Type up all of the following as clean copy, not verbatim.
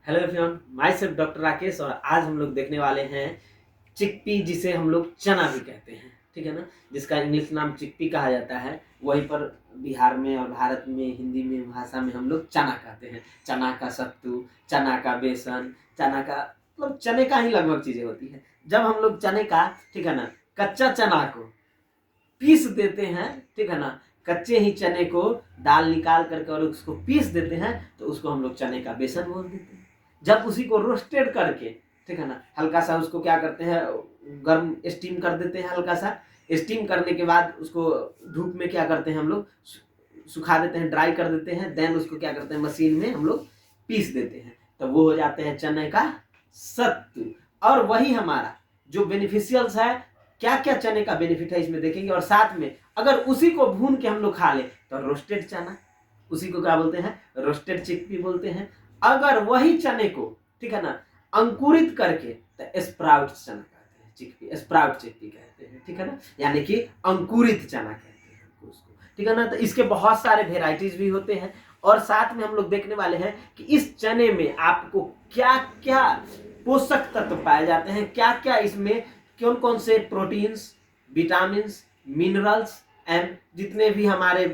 Hello everyone, my self doctor Rakesh. और आज हम लोग देखने वाले हैं चिकपी, जिसे हम लोग चना भी कहते हैं, ठीक है ना, जिसका इंग्लिश नाम चिकपी कहा जाता है। वहीं पर बिहार में और भारत में हिंदी में भाषा में हम लोग चना कहते हैं। चना का सत्तू, चना का बेसन, चना का मतलब चने का ही लगभग चीज़ें होती हैं। जब हम लोग चने का, ठीक है ना, कच्चा चना को पीस देते हैं, ठीक है ना, कच्चे ही चने को दाल निकाल करके और उसको पीस देते हैं, तो उसको हम लोग चने का बेसन बोल देते हैं। जब उसी को रोस्टेड करके, ठीक है ना, हल्का सा उसको क्या करते हैं, गर्म स्टीम कर देते हैं। हल्का सा स्टीम करने के बाद उसको धूप में क्या करते हैं, हम लोग सुखा देते हैं, ड्राई कर देते हैं। देन उसको क्या करते हैं, मशीन में हम लोग पीस देते हैं, तो वो हो जाते हैं चने का सत्तू। और वही हमारा जो बेनिफिशियल्स है, क्या क्या चने का बेनिफिट है इसमें देखेंगे। और साथ में अगर उसी को भून के हम लोग खा ले तो रोस्टेड चना, उसी को क्या बोलते हैं, रोस्टेड चिकपी बोलते हैं। अगर वही चने को, ठीक है ना, अंकुरित करके तो स्प्राउट चना कहते हैं, चिकपी स्प्राउट चिकपी कहते हैं, ठीक है ना, यानी कि अंकुरित चना कहते हैं उसको, ठीक है ना। तो इसके बहुत सारे वेराइटीज भी होते हैं। और साथ में हम लोग देखने वाले हैं कि इस चने में आपको क्या क्या पोषक तत्व पाए जाते हैं, क्या क्या इसमें कौन कौन से प्रोटीन्स, विटामिन्स, मिनरल्स एंड जितने भी हमारे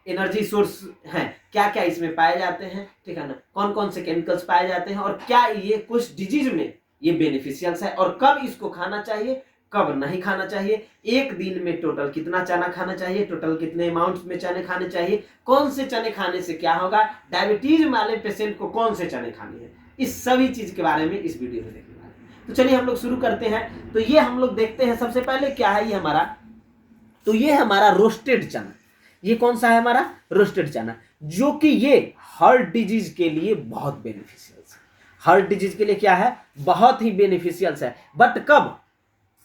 एनर्जी सोर्स हैं, क्या क्या इसमें पाए जाते हैं, ठीक है ना, कौन कौन से केमिकल्स पाए जाते हैं, और क्या ये कुछ डिजीज में ये बेनिफिशियल्स है, और कब इसको खाना चाहिए, कब नहीं खाना चाहिए, एक दिन में टोटल कितना चना खाना चाहिए, टोटल कितने अमाउंट में चने खाने चाहिए, कौन से चने खाने से क्या होगा, डायबिटीज वाले पेशेंट को कौन से चने खाने हैं, इस सभी चीज के बारे में इस वीडियो में देखने वाले हैं। तो चलिए हम लोग शुरू करते हैं। तो ये हम लोग देखते हैं सबसे पहले क्या है ये हमारा, तो ये हमारा रोस्टेड चना। ये कौन सा है हमारा, रोस्टेड चना, जो कि ये हार्ट डिजीज के लिए बहुत बेनिफिशियल्स है। हार्ट डिजीज के लिए क्या है, बहुत ही बेनिफिशियल्स है। बट कब,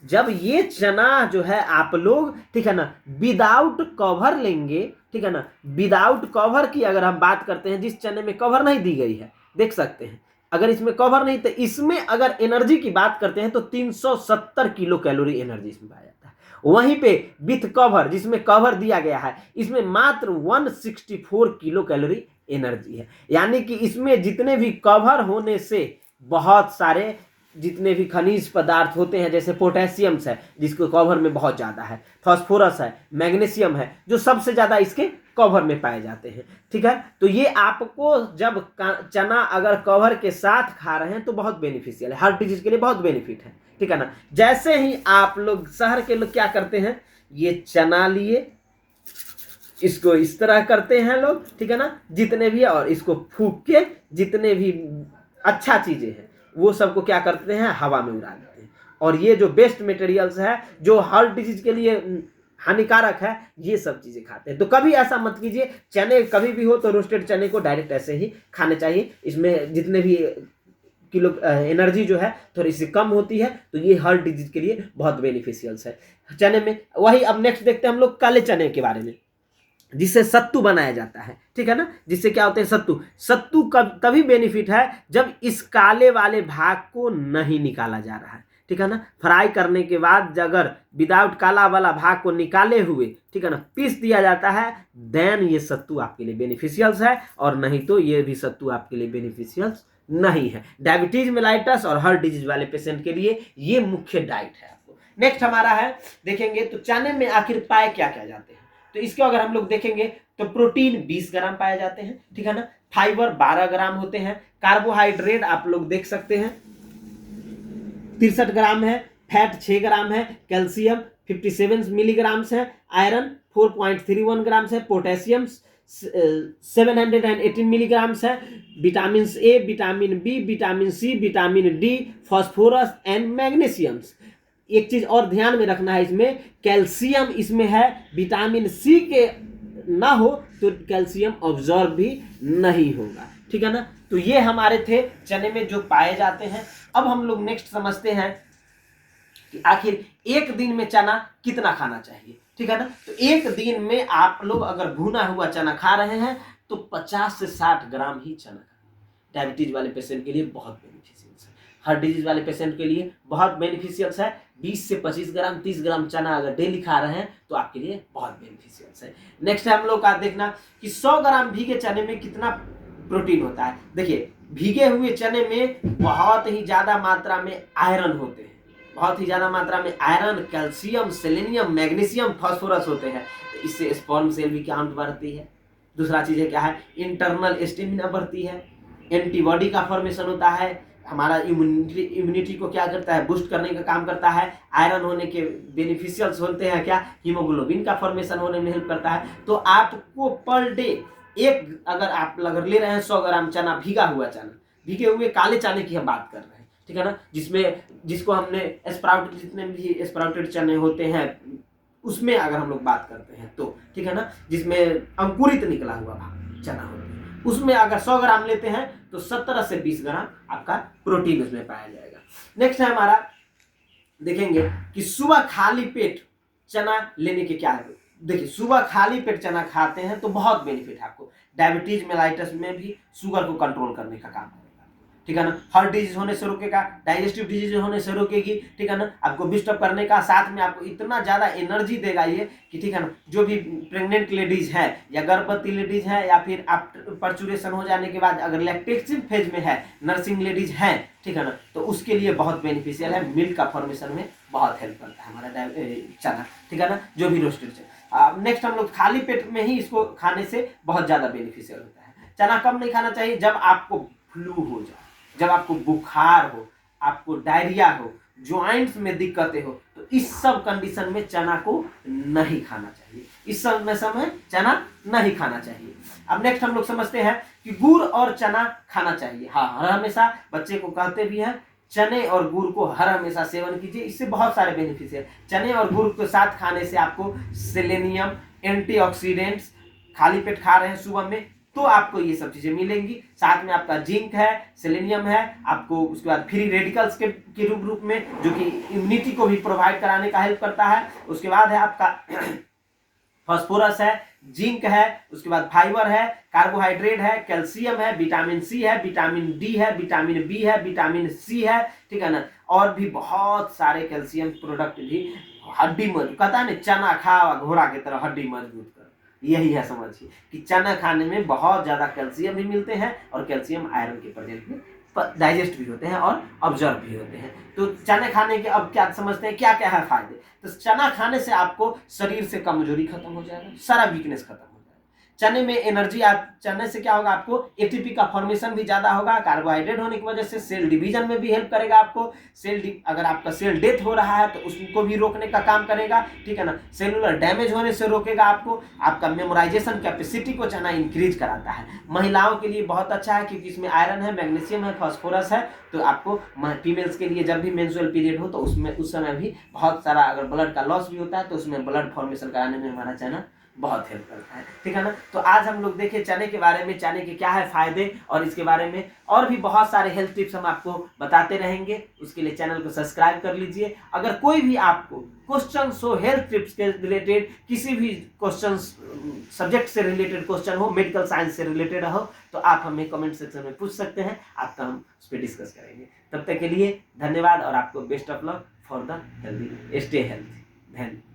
जब ये चना जो है आप लोग, ठीक है ना, विदाउट कवर लेंगे, ठीक है ना, विदाउट कवर की अगर हम बात करते हैं, जिस चने में कवर नहीं दी गई है, देख सकते हैं, अगर इसमें कवर नहीं, तो इसमें अगर एनर्जी की बात करते हैं तो 370 किलो कैलोरी एनर्जी इसमें पाया जाता है। वहीं पे विथ कवर, जिसमें कवर दिया गया है, इसमें मात्र 164 किलो कैलोरी एनर्जी है। यानी कि इसमें जितने भी कवर होने से बहुत सारे जितने भी खनिज पदार्थ होते हैं, जैसे पोटेशियम्स है जिसको कवर में बहुत ज़्यादा है, फास्फोरस है, मैग्नीशियम है, जो सबसे ज़्यादा इसके कवर में पाए जाते हैं, ठीक है। तो ये आपको जब चना अगर कवर के साथ खा रहे हैं तो बहुत बेनिफिशियल है, हार्ट डिजीज के लिए बहुत बेनिफिट है, ठीक है ना। जैसे ही आप लोग शहर के लोग क्या करते हैं, ये चना लिए, इसको इस तरह करते हैं लोग, ठीक है ना, जितने भी, और इसको फूंक के जितने भी अच्छा चीज़ें हैं वो सबको क्या करते हैं, हवा में उड़ा देते हैं। और ये जो बेस्ट मटेरियल्स है जो हार्ट डिजीज के लिए हानिकारक है, ये सब चीज़ें खाते हैं। तो कभी ऐसा मत कीजिए, चने कभी भी हो तो रोस्टेड चने को डायरेक्ट ऐसे ही खाने चाहिए। इसमें जितने भी किलो एनर्जी जो है थोड़ी सी कम होती है, तो ये हार्ट डिजीज के लिए बहुत बेनिफिशियल्स है चने में। वही अब नेक्स्ट देखते हैं हम लोग काले चने के बारे में, जिससे सत्तू बनाया जाता है, ठीक है ना। जिससे क्या होते हैं, सत्तू। सत्तू कब तभी बेनिफिट है जब इस काले वाले भाग को नहीं निकाला जा रहा है, ठीक है ना। फ्राई करने के बाद अगर विदाउट काला वाला भाग को निकाले हुए, ठीक है ना, पीस दिया जाता है, देन ये सत्तू आपके लिए बेनिफिशियल्स है। और नहीं तो ये भी सत्तू आपके लिए बेनिफिशियल्स नहीं है। डायबिटीज मेलाइटस और हार्ट डिजीज वाले पेशेंट के लिए ये मुख्य डाइट है आपको। नेक्स्ट हमारा है, देखेंगे तो चने में आखिर पाए क्या क्या जाते हैं। तो इसके अगर हम लोग देखेंगे तो प्रोटीन 20 ग्राम पाए जाते हैं, ठीक है ना, फाइबर 12 ग्राम होते हैं, कार्बोहाइड्रेट आप लोग देख सकते हैं 63 ग्राम है, फैट 6 ग्राम है, कैल्शियम 57 मिलीग्राम है, आयरन 4.31 ग्राम है, पोटेशियम 718 मिलीग्राम है, vitamin A, vitamin B, vitamin C, vitamin D, phosphorus and magnesium. एक चीज और ध्यान में रखना है, इसमें कैल्शियम इसमें है, विटामिन सी के ना हो तो कैल्शियम ऑब्जॉर्ब भी नहीं होगा, ठीक है ना। तो ये हमारे थे चने में जो पाए जाते हैं। अब हम लोग नेक्स्ट समझते हैं कि आखिर एक दिन में चना कितना खाना चाहिए, ठीक है ना। तो एक दिन में आप लोग अगर भुना हुआ चना खा रहे हैं तो 50 से 60 ग्राम ही चना खाना। डायबिटीज वाले पेशेंट के लिए बहुत बेनिफिशियल्स है, हार्ट डिजीज वाले पेशेंट के लिए बहुत बेनिफिशियल्स है। 20 से 25 ग्राम 30 ग्राम चना अगर डेली खा रहे हैं तो आपके लिए बहुत बेनिफिशियल्स है। नेक्स्ट है हम लोग का देखना कि 100 ग्राम भीगे चने में कितना प्रोटीन होता है। देखिए भीगे हुए चने में बहुत ही ज़्यादा मात्रा में आयरन होते हैं, बहुत ही ज़्यादा मात्रा में iron, calcium, selenium, magnesium, phosphorus होते हैं। तो इससे स्पर्म सेल भी काउंट बढ़ती है। दूसरा चीज़ है क्या है, इंटरनल स्टेमिना बढ़ती है, एंटीबॉडी का फॉर्मेशन होता है, हमारा इम्यूनिटी को क्या करता है, बूस्ट करने का काम करता है। आयरन होने के बेनिफिशियल्स होते हैं क्या, हीमोग्लोबिन का फॉर्मेशन होने में हेल्प करता है। तो आपको पर डे एक, अगर आप अगर ले रहे हैं 100 ग्राम चना, भीगा हुआ चना, भीगे हुए काले चने की हम बात कर रहे हैं, ठीक है ना, जिसको हमने स्प्राउट, जितने भी स्प्राउटेड चने होते हैं उसमें अगर हम लोग बात करते हैं तो, ठीक है ना, जिसमें अंकुरित निकला हुआ चना होता है, उसमें अगर 100 ग्राम लेते हैं तो 17 से 20 ग्राम आपका प्रोटीन उसमें पाया जाएगा। नेक्स्ट है हमारा, देखेंगे कि सुबह खाली पेट चना लेने के क्या है। देखिए, सुबह खाली पेट चना खाते हैं तो बहुत बेनिफिट है आपको। डायबिटीज मेलाइटस में भी शुगर को कंट्रोल करने का काम करेगा, ठीक है ना, हार्ट डिजीज होने से रोकेगा, डाइजेस्टिव डिजीज होने से रोकेगी, ठीक है ना, आपको बिस्टअप करने का, साथ में आपको इतना ज़्यादा एनर्जी देगा ये कि, ठीक है ना, जो भी प्रेग्नेंट लेडीज है या गर्भवती लेडीज है या फिर आप पर्चुरेशन हो जाने के बाद अगर लैक्टेटिव फेज में है, नर्सिंग लेडीज हैं, ठीक है ना, तो उसके लिए बहुत बेनिफिशियल है। मिल्क का फॉर्मेशन में बहुत हेल्प करता है हमारा चना, ठीक है ना, जो भी रोस्टेड चना। नेक्स्ट हम लोग खाली पेट में ही इसको खाने से बहुत ज़्यादा बेनिफिशियल होता है। चना कब नहीं खाना चाहिए, जब आपको फ्लू हो जाए, जब आपको बुखार हो, आपको डायरिया हो, ज्वाइंट्स में दिक्कतें हो, तो इस सब कंडीशन में चना को नहीं खाना चाहिए, इस समय चना नहीं खाना चाहिए। अब नेक्स्ट हम लोग समझते हैं कि गुड़ और चना खाना चाहिए। हाँ, हर हमेशा बच्चे को कहते भी हैं चने और गुड़ को हर हमेशा सेवन कीजिए, इससे बहुत सारे बेनिफिट है। चने और गुड़ के साथ खाने से आपको सेलेनियम, एंटीऑक्सीडेंट्स, खाली पेट खा रहे हैं सुबह में तो आपको ये सब चीजें मिलेंगी। साथ में आपका जिंक है, सेलेनियम है, आपको उसके बाद फ्री रेडिकल्स के रूप में जो कि इम्यूनिटी को भी प्रोवाइड कराने का हेल्प करता है। उसके बाद है आपका फास्फोरस है, जिंक है, उसके बाद फाइबर है, कार्बोहाइड्रेट है, कैल्शियम है, विटामिन सी है, विटामिन डी है, विटामिन बी है, विटामिन सी है, ठीक है ना, और भी बहुत सारे कैल्शियम प्रोडक्ट भी। हड्डी मजबूत, कहता है ना, चना खा घोड़ा की तरह हड्डी मजबूत कर, यही है समझिए कि चना खाने में बहुत ज्यादा कैल्शियम भी मिलते हैं और कैल्शियम आयरन के प्रेजेंट में डाइजेस्ट भी होते हैं और ऑब्जर्व भी होते हैं। तो चने खाने के अब क्या समझते हैं, क्या क्या है फायदे। तो चना खाने से आपको शरीर से कमजोरी खत्म हो जाएगा, सारा वीकनेस खत्म हो जाएगा। चने में एनर्जी, चने से क्या होगा, आपको एटीपी का फॉर्मेशन भी ज्यादा होगा। कार्बोहाइड्रेट होने की वजह से सेल डिवीजन में भी हेल्प करेगा आपको। अगर आपका सेल डेथ हो रहा है तो उसको भी रोकने का काम करेगा, ठीक है ना। सेलुलर डैमेज होने से रोकेगा आपको। आपका मेमोराइजेशन कैपेसिटी को चना इंक्रीज कराता है। महिलाओं के लिए बहुत अच्छा है क्योंकि इसमें आयरन है, मैग्नीशियम है, फास्फोरस है। तो आपको फीमेल्स के लिए जब भी मेंस्ट्रुअल पीरियड हो तो उसमें उस समय भी बहुत सारा अगर ब्लड का लॉस भी होता है तो उसमें ब्लड फॉर्मेशन कराने में हमारा चना बहुत हेल्प करता है, ठीक है ना। तो आज हम लोग देखें चने के बारे में, चने के क्या है फायदे, और इसके बारे में और भी बहुत सारे हेल्थ टिप्स हम आपको बताते रहेंगे। उसके लिए चैनल को सब्सक्राइब कर लीजिए। अगर कोई भी आपको क्वेश्चन हो हेल्थ टिप्स के रिलेटेड, किसी भी क्वेश्चन सब्जेक्ट से रिलेटेड क्वेश्चन हो, मेडिकल साइंस से रिलेटेड हो, तो आप हमें कमेंट सेक्शन में पूछ सकते हैं, आपका हम उस पर डिस्कस करेंगे। तब तक के लिए धन्यवाद और आपको best of luck for the healthy, stay healthy. धन्यवाद।